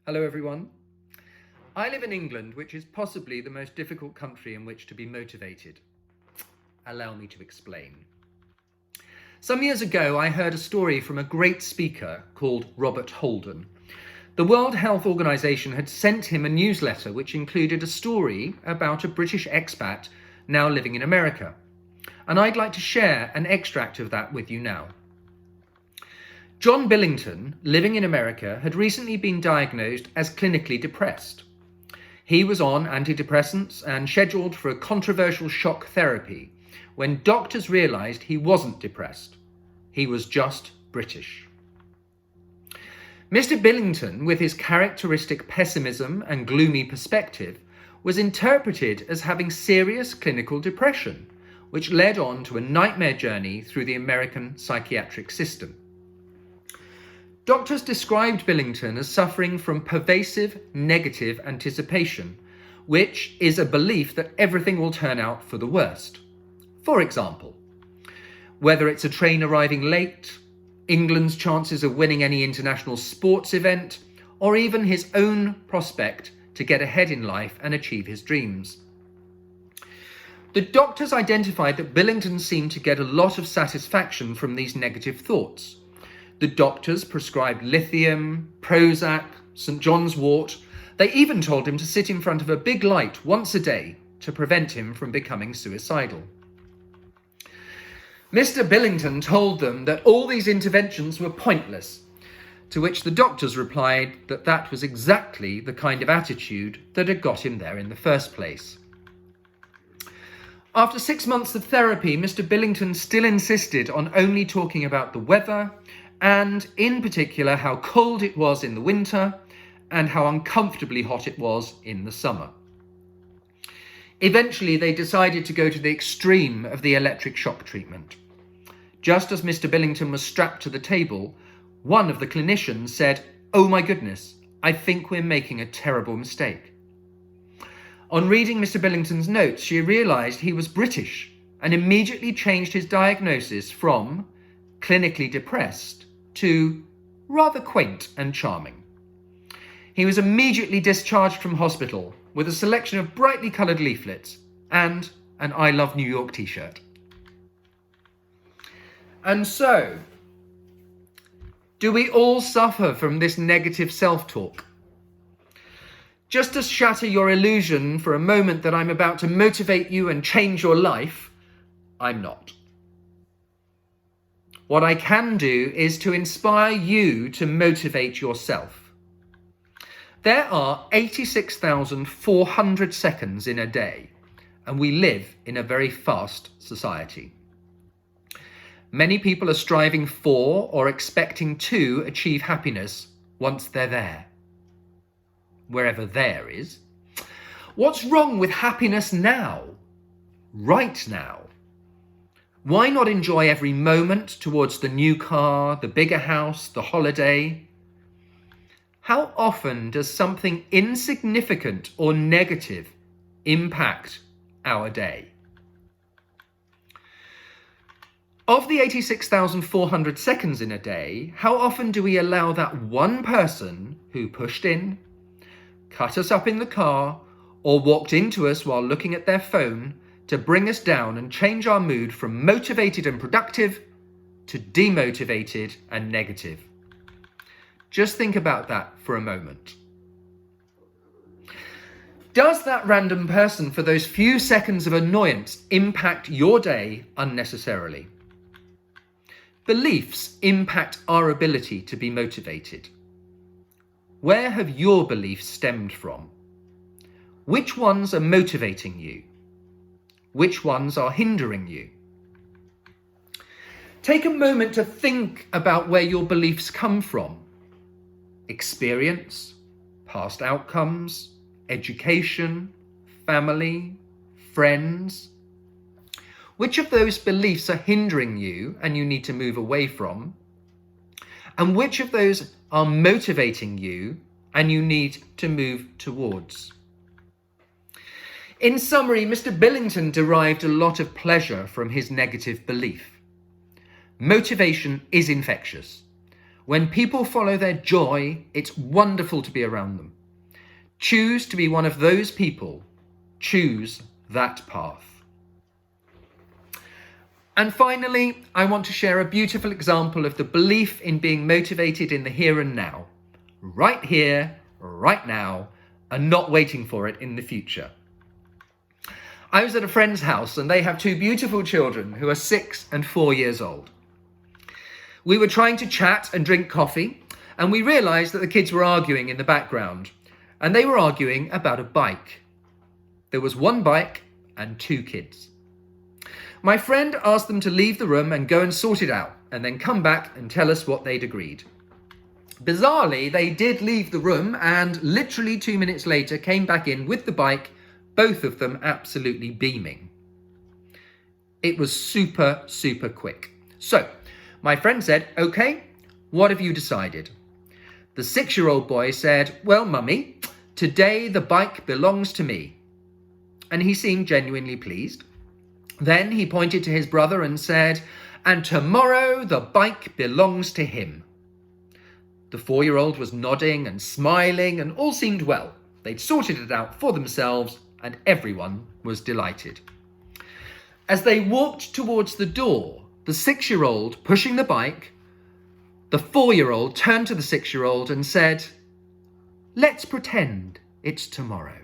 Hello everyone. I live in England, which is possibly the most difficult country in which to be motivated. Allow me to explain. Some years ago, I heard a story from a great speaker called Robert Holden. The World Health Organization had sent him a newsletter which included a story about a British expat now living in America. And I'd like to share an extract of that with you now. John Billington, living in America, had recently been diagnosed as clinically depressed. He was on antidepressants and scheduled for a controversial shock therapy when doctors realised he wasn't depressed. He was just British. Mr. Billington, with his characteristic pessimism and gloomy perspective, was interpreted as having serious clinical depression, which led on to a nightmare journey through the American psychiatric system. Doctors described Billington as suffering from pervasive negative anticipation, which is a belief that everything will turn out for the worst. For example, whether it's a train arriving late, England's chances of winning any international sports event, or even his own prospect to get ahead in life and achieve his dreams. The doctors identified that Billington seemed to get a lot of satisfaction from these negative thoughts. The doctors prescribed lithium, Prozac, St. John's wort. They even told him to sit in front of a big light once a day to prevent him from becoming suicidal. Mr. Billington told them that all these interventions were pointless, to which the doctors replied that that was exactly the kind of attitude that had got him there in the first place. After 6 months of therapy, Mr. Billington still insisted on only talking about the weather, and in particular how cold it was in the winter and how uncomfortably hot it was in the summer. Eventually, they decided to go to the extreme of the electric shock treatment. Just as Mr. Billington was strapped to the table, one of the clinicians said, "Oh my goodness, I think we're making a terrible mistake." On reading Mr. Billington's notes, she realised he was British and immediately changed his diagnosis from clinically depressed to rather quaint and charming. He was immediately discharged from hospital with a selection of brightly coloured leaflets and an I Love New York t-shirt. And so, do we all suffer from this negative self-talk? Just to shatter your illusion for a moment that I'm about to motivate you and change your life, I'm not. What I can do is to inspire you to motivate yourself. There are 86,400 seconds in a day, and we live in a very fast society. Many people are striving for or expecting to achieve happiness once they're there. Wherever there is. What's wrong with happiness now? Right now? Why not enjoy every moment towards the new car, the bigger house, the holiday? How often does something insignificant or negative impact our day? Of the 86,400 seconds in a day, how often do we allow that one person who pushed in, cut us up in the car, or walked into us while looking at their phone to bring us down and change our mood from motivated and productive to demotivated and negative? Just think about that for a moment. Does that random person for those few seconds of annoyance impact your day unnecessarily? Beliefs impact our ability to be motivated. Where have your beliefs stemmed from? Which ones are motivating you? Which ones are hindering you? Take a moment to think about where your beliefs come from. Experience, past outcomes, education, family, friends. Which of those beliefs are hindering you and you need to move away from? And which of those are motivating you and you need to move towards? In summary, Mr. Billington derived a lot of pleasure from his negative belief. Motivation is infectious. When people follow their joy, it's wonderful to be around them. Choose to be one of those people. Choose that path. And finally, I want to share a beautiful example of the belief in being motivated in the here and now. Right here, right now, and not waiting for it in the future. I was at a friend's house and they have two beautiful children who are 6 and 4 years old. We were trying to chat and drink coffee, and we realised that the kids were arguing in the background, and they were arguing about a bike. There was one bike and 2 kids. My friend asked them to leave the room and go and sort it out, and then come back and tell us what they'd agreed. Bizarrely, they did leave the room and literally 2 minutes later came back in with the bike, both of them absolutely beaming. It was super, super quick. So, my friend said, "Okay, what have you decided?" The 6-year-old boy said, "Well, Mummy, today the bike belongs to me." And he seemed genuinely pleased. Then he pointed to his brother and said, "And tomorrow the bike belongs to him." The 4-year-old was nodding and smiling and all seemed well. They'd sorted it out for themselves and everyone was delighted. As they walked towards the door, the 6-year-old pushing the bike, the 4-year-old turned to the 6-year-old and said, "Let's pretend it's tomorrow."